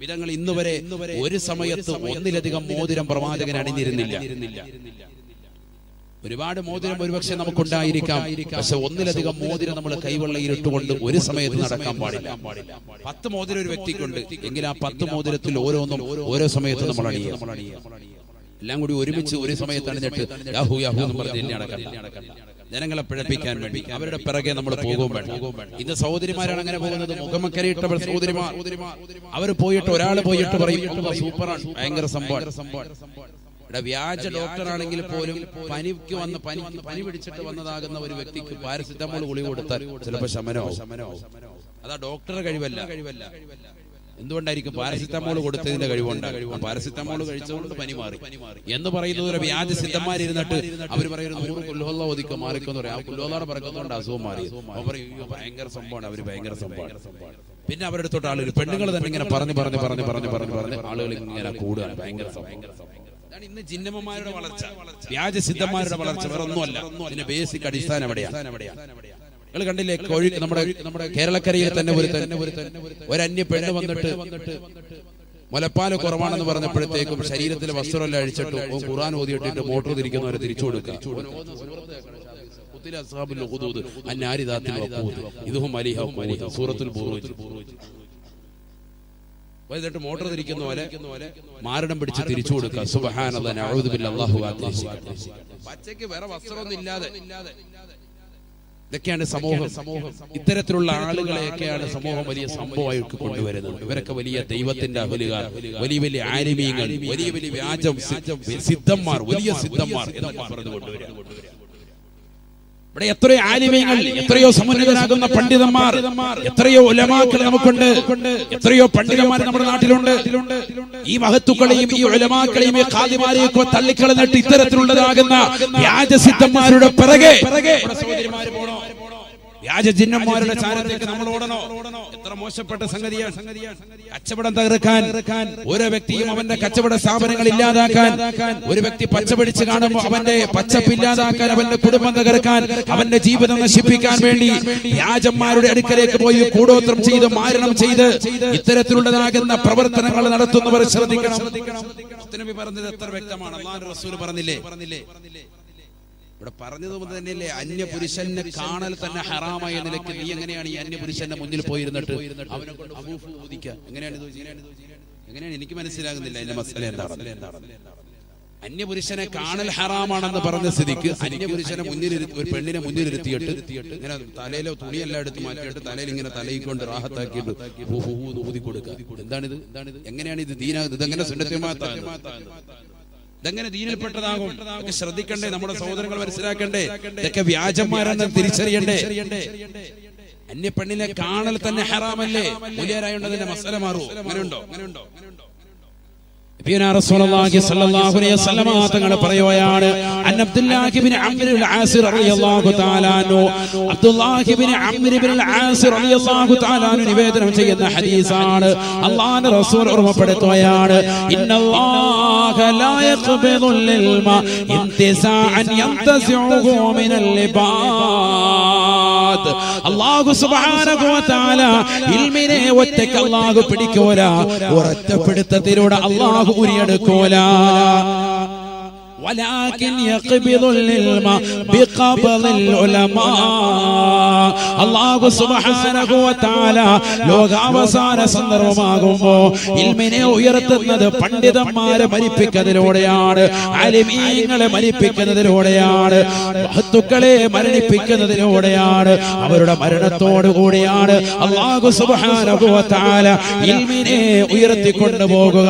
വിധങ്ങൾ ഇന്നുവരെ ഒരു സമയത്ത് ഒന്നിലധികം മോതിരം പ്രവാചകൻ അണിഞ്ഞിരുന്നില്ല. ഒരുപാട് മോതിരം ഒരുപക്ഷെ നമുക്കുണ്ടായിരിക്കാം, പക്ഷെ ഒന്നിലധികം മോതിരം നമ്മൾ കൈവെള്ളയിൽ ഇട്ടുകൊണ്ട് ഒരു സമയത്ത് നടക്കാൻ പാടില്ല. 10 മോതിരം ഒരു വ്യക്തിക്കുണ്ട് എങ്കിൽ ആ 10 മോതിരത്തിൽ ഓരോന്നും ഓരോ സമയത്ത് നമ്മൾ അണിയുക. എല്ലാം കൂടി ഒരുമിച്ച് ഒരു സമയത്ത് അണിഞ്ഞിട്ട് യാഹൂ യാഹൂ എന്ന് പറഞ്ഞ് നടക്കാൻ ജനങ്ങളെ പിഴപ്പിക്കാൻ വേണ്ടി അവരുടെ പിറകെ നമ്മൾ പോകും വേണ്ട. ഇന്ന് സഹോദരിമാരാണ് അങ്ങനെ പോകുന്നത്. മുഖമക്കരയിട്ടവർ സഹോദരിമാർ അവർ പോയിട്ട് ഒരാൾ പോയിട്ട് പറയും സൂപ്പറാണ്, ഭയങ്കര സംഭവം. വ്യാജ ഡോക്ടറാണെങ്കിൽ പോലും പനി പിടിച്ചിട്ട് വന്നതാകുന്ന ഒരു വ്യക്തിക്ക് പാരസിറ്റമോൾ ഗുളിക കൊടുത്താൽ ചിലപ്പോൾ ശമനമാവും. അതാ ഡോക്ടറുടെ കഴിവല്ല. എന്തുകൊണ്ടായിരിക്കും? പാരസിറ്റമോൾ കൊടുത്തതിന്റെ കഴിവുണ്ടാകും. പാരസിറ്റമോൾ കഴിച്ചുകൊണ്ട് പനി മാറി എന്ന് പറയുന്നത് ഒരു വ്യാജ സിദ്ധന്മാരിരുന്നിട്ട് അവർ പറയുന്നത് 100 കുല്ലുഹുള്ള ഒതുക്കം മാറിക്കെന്ന് പറയും. ആ കുല്ലുഹുള്ളാടെ പറയുന്നതുകൊണ്ട് അസുഖം മാറി. അവർ പറയും ഭയങ്കര സംഭവമാണ്, അവര് ഭയങ്കര സംഭവമാണ്. പിന്നെ അവരുടെ അടുത്തോട്ട് ആളുകൾ പെണ്ണുങ്ങൾ തന്നെ ഇങ്ങനെ പറഞ്ഞ് ആളുകൾ ഇങ്ങനെ കൂടുകയാണ്. ഭയങ്കര ഇതാണ് ഇന്ന് ജിന്നമ്മമാരുടെ വളർച്ച, വ്യാജ സിദ്ധന്മാരുടെ വളർച്ച. വേറെ ഒന്നുമല്ല, ഇതിന്റെ ബേസിക് അടിസ്ഥാനം എവിടെയാണ്? നിങ്ങൾ കണ്ടില്ലേ, നമ്മുടെ കേരളക്കരയിൽ തന്നെ ഒരു അന്യ പെണ്ണ് വന്നിട്ട് മുലപ്പാല് കുറവാണെന്ന് പറഞ്ഞപ്പോഴത്തേക്കും ശരീരത്തിലെ വസ്ത്രമെല്ലാം അഴിച്ചിട്ട് ഖുർആൻ ഓതിയിട്ടിട്ട് മോട്ടോർ തിരിക്കുന്നവരെ തിരിച്ചു കൊടുക്കുക. സൂറത്തുൽ ബുറൂജ് വൈകിട്ട് മോട്ടോർ തിരിക്കുന്ന പോലെ മാരടം പിടിച്ച് തിരിച്ചു കൊടുക്കുക. സുബ്ഹാനല്ലാഹ്, നഊദു ബില്ലാഹി, അല്ലാഹു അക്ബർ. പച്ചയ്ക്ക് വേറെ വസ്ത്രമൊന്നും ഇല്ലാതെ ഇതൊക്കെയാണ് സമൂഹം. ഇത്തരത്തിലുള്ള ആളുകളെയൊക്കെയാണ് സമൂഹം വലിയ സംഭവമായിട്ട് കൊണ്ടുവരുന്നത്. ഇവരൊക്കെ വലിയ ദൈവത്തിന്റെ അഹലുകാർ, വലിയ വലിയ ആലിമീങ്ങൾ, വലിയ വലിയ വ്യാജം സിദ്ധന്മാർ, വലിയ സിദ്ധന്മാർ എന്നൊക്കെ പറഞ്ഞു കൊണ്ടുവരിക. ഇവിടെ എത്രയോ ആലിമീങ്ങൾ, എത്രയോ സമുന്നതരാകുന്ന പണ്ഡിതന്മാർ, എത്രയോ ഉലമാക്കൾ നമുക്കുണ്ട്, എത്രയോ പണ്ഡിതന്മാർ നമ്മുടെ നാട്ടിലുണ്ട്. ഈ മഹത്തുക്കളെയും ഈ ഉലമാക്കളെയും ഈ ഖാദിമാരെയും ഒക്കെ തള്ളിക്കളഞ്ഞിട്ട് ഇത്തരത്തിലുള്ളതാകുന്ന വ്യാജസിദ്ധന്മാരുടെ പിറകെ സഹോദരിമാര് പോണോ? വ്യാജ ജിന്നന്മാരുടെ ചാരത്തേക്ക് നമ്മൾ ഓടണോ? എത്ര മോശപ്പെട്ട സംഗതിയാണ്. കച്ചവടം തകർക്കാൻ, ഓരോ വ്യക്തിയും അവന്റെ കച്ചവട സ്ഥാപനങ്ങൾ ഇല്ലാതാക്കാൻ, ഒരു വ്യക്തി പച്ച പിടിച്ച് കാണുമ്പോൾ അവന്റെ പച്ചപ്പ് ഇല്ലാതാക്കാൻ, അവന്റെ കുടുംബം തകർക്കാൻ, അവന്റെ ജീവിതം നശിപ്പിക്കാൻ വേണ്ടി വ്യാജന്മാരുടെ അടുക്കലേക്ക് പോയി കൂടോത്രം ചെയ്ത് മാരണം ചെയ്ത് ഇത്തരത്തിലുള്ളതാകുന്ന പ്രവർത്തനങ്ങൾ നടത്തുന്നവർ ശ്രദ്ധിക്കണം. നബി പറഞ്ഞത് എത്ര വ്യക്തമാണ്. അല്ലാഹുവിന്റെ റസൂൽ പറഞ്ഞില്ലേ? ഇവിടെ പറഞ്ഞത് കൊണ്ട് തന്നെയല്ലേ അന്യ പുരുഷനെ കാണൽ തന്നെ ഹറാമായ നിലയ്ക്ക് നീ എങ്ങനെയാണ് ഈ അന്യ പുരുഷന്റെ മുന്നിൽ പോയിരുന്നിട്ട് അവനെ കൊണ്ട് ഊദിക്കുക? എങ്ങനെയാണ് എനിക്ക് മനസ്സിലാകുന്നില്ല അതിന്റെ മസല എന്താണ്. അന്യപുരുഷനെ കാണൽ ഹറാമാണെന്ന് പറഞ്ഞ സ്ഥിതിക്ക് അന്യപുരുഷനെ മുന്നിൽ ഒരു പെണ്ണിനെ മുന്നിലിരുത്തിയിട്ട് ഇങ്ങനെ തലയിലോ തുണിയെല്ലാം എടുത്ത് മാറ്റിയിട്ട് തലയിൽ ഇങ്ങനെ തലയിക്കൊണ്ട് റാഹത്താക്കിയിട്ട് ഊതി കൊടുക്കുക. എന്താണിത്? എങ്ങനെയാണ് ഇത് ദീനാകുന്നത്? ഇതെങ്ങനെ സുന്നത്തുമാത്താണ്? ഇതെങ്ങനെ ദീനിൽപ്പെട്ടതാകും? ഇതൊക്കെ ശ്രദ്ധിക്കണ്ടേ? നമ്മുടെ സഹോദരങ്ങൾ മനസ്സിലാക്കണ്ടേ? ഇതൊക്കെ വ്യാജന്മാരെന്ന് തിരിച്ചറിയണ്ടേ? അന്യ പെണ്ണിനെ കാണൽ തന്നെ ഹറാമല്ലേ? മുലിയാരായുണ്ടതിന്റെ മസല മാറൂ? അങ്ങനെയുണ്ടോ? റസൂലുള്ളാഹി സ്വല്ലല്ലാഹു അലൈഹി വസല്ലം തങ്ങൾ പറയുകയാണ്, അബ്ദുല്ലാഹി ഇബ്നു അംർ ഇബ്നുൽ ആസ് റളിയല്ലാഹു തആല അൻഹു, അബ്ദുല്ലാഹി ഇബ്നു അംർ ഇബ്നുൽ ആസ് റളിയല്ലാഹു തആല അൻഹു നിവേദനം ചെയ്യുന്ന ഹദീസാണ്. അല്ലാഹുവിന്റെ റസൂൽ ഓർമ്മപ്പെടുത്തുകയാണ്, ഇന്നല്ലാഹ ലാ യഖ്ബിദുൽ ഇൽമ ഇന്തിസാഅൻ യന്തസിഉഹു മിനൽ ഇബാദ്. അല്ലാഹു സുബ്ഹാനഹു വ തആല ഇൽമിനെ ഒറ്റയ്ക്ക് അല്ലാഹു പിടിക്കൂല, ഒരൊറ്റപ്പെടുത്തത്തിലൂടെ അല്ലാഹു ഉരിയെടുക്കൂല. ولكن يقبض العلم بقبض العلماء. അല്ലാഹു സുബ്ഹാനഹു വ തആല ലോകാവസാന സന്ദർഭമാകുമ്പോൾ ഇൽമിനെ ഉയർത്തുന്നത് പണ്ഡിതന്മാരെ മരിപ്പിക്കുന്നതിലൂടെയാണ്, ആലിമീങ്ങളെ മരിപ്പിക്കുന്നതിലൂടെയാണ്, മഹത്തുക്കളെ മരണിപ്പിക്കുന്നതിലൂടെയാണ്. അവരുടെ മരണത്തോടു കൂടിയാണ് അല്ലാഹു സുബ്ഹാനഹു വ തആല ഇൽമിനെ ഉയർത്തിക്കൊണ്ടു പോകുക.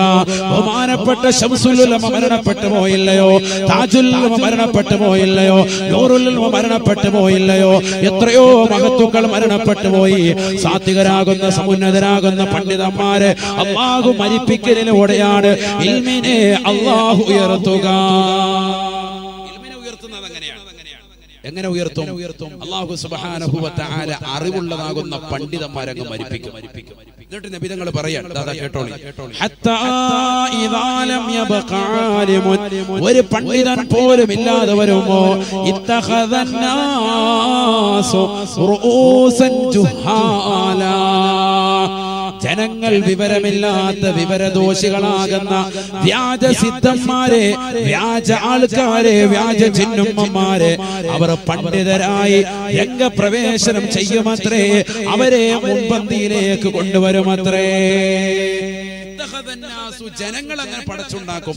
ബഹുമാനപ്പെട്ട ശംസുൽ ഉലമ മരണപ്പെട്ടു പോയില്ലയോ? താജുൽ ഉലമ മരണപ്പെട്ടു പോയില്ലയോ? നൂറുൽ ഉലമ മരണപ്പെട്ടു പോയില്ലയോ? എത്രയോ മഹത്തുക്കൾ മരണപ്പെട്ടു പോയി. സാത്വികരാകുന്ന സമുന്നതരാകുന്ന പണ്ഡിതന്മാരെ അല്ലാഹു മരിപ്പിക്കലിലൂടെയാണ് ഇൽമിനെ അല്ലാഹു ഉയർത്തുക. എങ്ങനെ ഉയർത്തും? അല്ലാഹു സുബ്ഹാനഹു വ തആല അറിവുള്ളതാകുന്ന പണ്ഡിതന്മാരങ്ങ് മരിപ്പിക്കും. എന്നിട്ട് നബി തങ്ങൾ പറയാൻ, കേട്ടോളി, ഹത്താ ഇദാ ലം യബ്ഖ ആലിമുൻ, ഒരു പണ്ഡിതൻ പോലും ഇല്ലാതെ വരുമോ, ഇത്തഖദന്നാസു റൂസൻ ജുഹാല, ജനങ്ങൾ വിവരമില്ലാത്ത വിവരദോഷികളാകുന്ന വ്യാജ സിദ്ധന്മാരെ, വ്യാജ ആൾക്കാരെ, വ്യാജ ചിന്നുമ്മമാരെ അവർ പണ്ഡിതരായി രംഗപ്രവേശനം ചെയ്യുമത്രേ, അവരെ മുൻപന്തിയിലേക്ക് കൊണ്ടുവരുമത്രേ. ജനങ്ങൾ അങ്ങനെ പടച്ചുണ്ടാക്കും.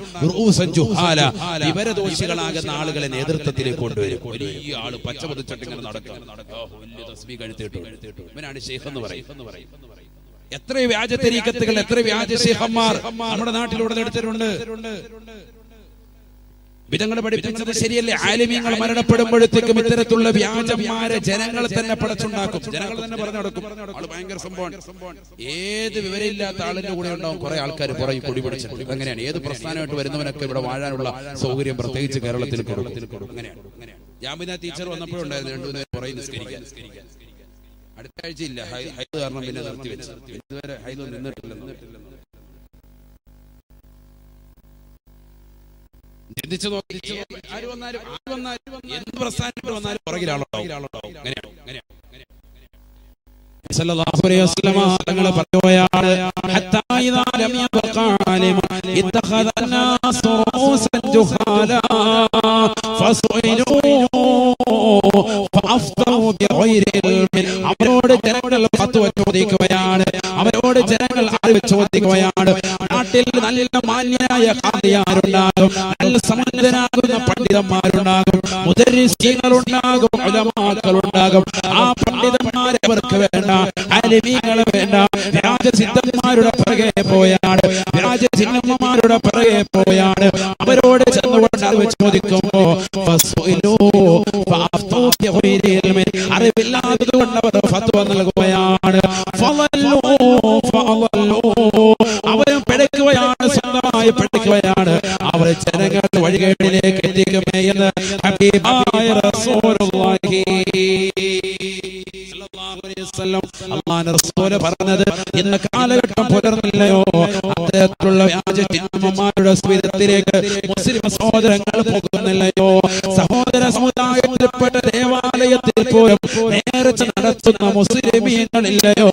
വിവരദോഷികളാകുന്ന ആളുകളെ നേതൃത്വത്തിലേക്ക് കൊണ്ടുവരും. വലിയ ആള് പച്ച പതിച്ചിട്ട് ഇങ്ങനെ നടക്കും, വലിയ തസ്ബീഹ് കഴുത്തിട്ടു, ഇവനാണ് ശൈഖ് എന്ന് പറയും. എത്ര വ്യാജ തരീഖത്തുകൾ, എത്ര വ്യാജ ശൈഖന്മാർ നമ്മുടെ നാട്ടിലൂടെ എടുത്തിട്ടുണ്ട്. വിധങ്ങൾ പഠിപ്പിച്ചത് ശരിയല്ലേ? ആലിമീങ്ങൾ മരണപ്പെടുമ്പോഴത്തേക്കും ഇത്തരത്തിലുള്ള വ്യാജന്മാരെ ജനങ്ങൾ തന്നെ പടച്ചുണ്ടാക്കും, ജനങ്ങൾ തന്നെ പറഞ്ഞു നടക്കും. ആള് ഭയങ്കര സംഭവമാണ്. ഏത് വിവരമില്ലാത്ത ആളിന്റെ കൂടെ ഉണ്ടാവും കുറെ ആൾക്കാർ പുറകെ പൊടി പിടിച്ചിട്ട്. അങ്ങനെയാണ് ഏത് പ്രസ്ഥാനമായിട്ട് വരുന്നവനൊക്കെ ഇവിടെ വാഴാനുള്ള സൗകര്യം പ്രത്യേകിച്ച് കേരളത്തിൽ കൊടുക്കും. അങ്ങനെയാണ്. ജാമിന ടീച്ചർ വന്നപ്പോഴുണ്ടായിരുന്നു രണ്ടുപേരും പുറകെ നിസ്കരിക്കാൻ. അടുത്ത ആഴ്ച ഇല്ല, ഹൈദ് കാരണം പിന്നെ നിർത്തിവെച്ചു. ഇതുവരെ ഹൈദ് നിന്നിട്ടില്ലെന്ന്. ചിന്തിച്ചു നോക്കി, ആര് വന്നാലും എന്ത് പ്രസ്ഥാനത്തിൽ വന്നാലും പുറകിലാളുണ്ടാവും. സല്ലല്ലാഹു അലൈഹി വസല്ലം തങ്ങൾ പറയുകയാണ്, ഹത്താ ഇദാ ലം യബ്ഖ ആലിമൻ ഇത്തഖദ അന്നാസ് റൂസൻ ജുഹാലാ ഫസുഇലൂ ഫഅഫ്തൂ ബിഗൈരി ഇൽമിൻ. അവരോട് ജനങ്ങൾ ഫത്വ ചോദിക്കുകയാണ്, അവരോട് ജനങ്ങൾ അറിവ് ചോദിക്കുകയാണ്. നാട്ടിൽ നല്ല മാന്യനായ ഖാദിയാരുണ്ടാകും, നല്ല സമ്പന്നനാകുന്ന പണ്ഡിതന്മാരുണ്ടാകും, മുദർരിസീങ്ങളുണ്ടാകും, ഉലമാക്കളുണ്ടാകും. ആ പണ്ഡിതന്മാരെ അവർക്ക് വേണ്ട, ആലിമീങ്ങളെ വേണ്ട. വ്യാജസിദ്ധന്മാരുടെ പിറകെ പോയാണ്, വ്യാജചിഹ്നന്മാരുടെ പിറകെ പോയാണ്. അവരോട് ചെന്നുകൊണ്ട് അറിവ് ചോദിക്കുമ്പോ അറിവില്ലാത്തത് കൊണ്ട് അവർ ഫത്വ നൽകുകയാണ്. അവരും പിഴയ്ക്കുകയാണ്, സ്വന്തമായി പിഴയ്ക്കുകയാണ്. അവർ ജനങ്ങളുടെ വഴികേടിലേക്ക് എത്തിക്കുമേ എന്ന് ഹബീബായ റസൂലുള്ളാഹി അല്ലാഹുവിന്റെ റസൂല് പറഞ്ഞത് ഇന്ന് കാലഘട്ടം പുലർന്നില്ലയോ? അത്തരത്തിലുള്ള വ്യാജ ചിഹ്നന്മാരുടെ സ്മിതത്തിലേക്ക് മുസ്ലിം സഹോദരങ്ങൾ പോകുന്നില്ലയോ? സഹോദര സമുദായത്തിൽപ്പെട്ട ദേവാലയത്തിൽ പോലും നേർച്ച നടത്തുന്ന മുസ്ലിമീങ്ങളില്ലയോ?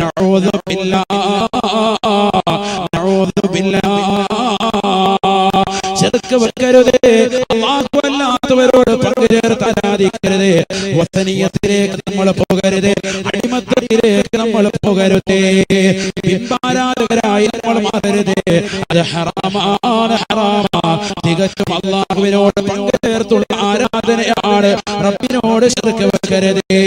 നഊദു ബില്ലാഹ്, നഊദു ബില്ലാഹ്. ശിർക്ക് വെക്കരുതേ, അല്ലാഹു അല്ലാത്തവരോട് പങ്കുചേർത്ത് ആരാധിക്കരുതേ, വസനിയത്തിലേക്ക് നമ്മൾ പോകരുതേ, അടിമത്തത്തിലേക്ക് നമ്മൾ പോകരുതേ, ബിംബാരാധകരായി നമ്മൾ മാറരുതേ. അത് ഹറാമാണ്, ഹറാമാ. തികച്ചും അല്ലാഹുവിനോട് പങ്കുചേർത്തുള്ള ആരാധനയാണ്. റബ്ബിനോട് ശിർക്ക് വെക്കരുതേ.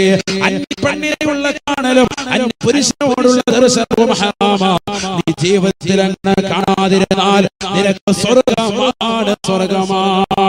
അന്യപ്പെണ്ണിനെയുള്ള കാണലും അന്യപുരുഷനോടുള്ള ദർശനവും ഹറാമാ. നീ ജീവിതത്തിൽ അങ്ങനെ കാണാതിരുന്നാൽ നിനക്ക് സ്വർഗമാണ്, സ്വർഗമാണ്.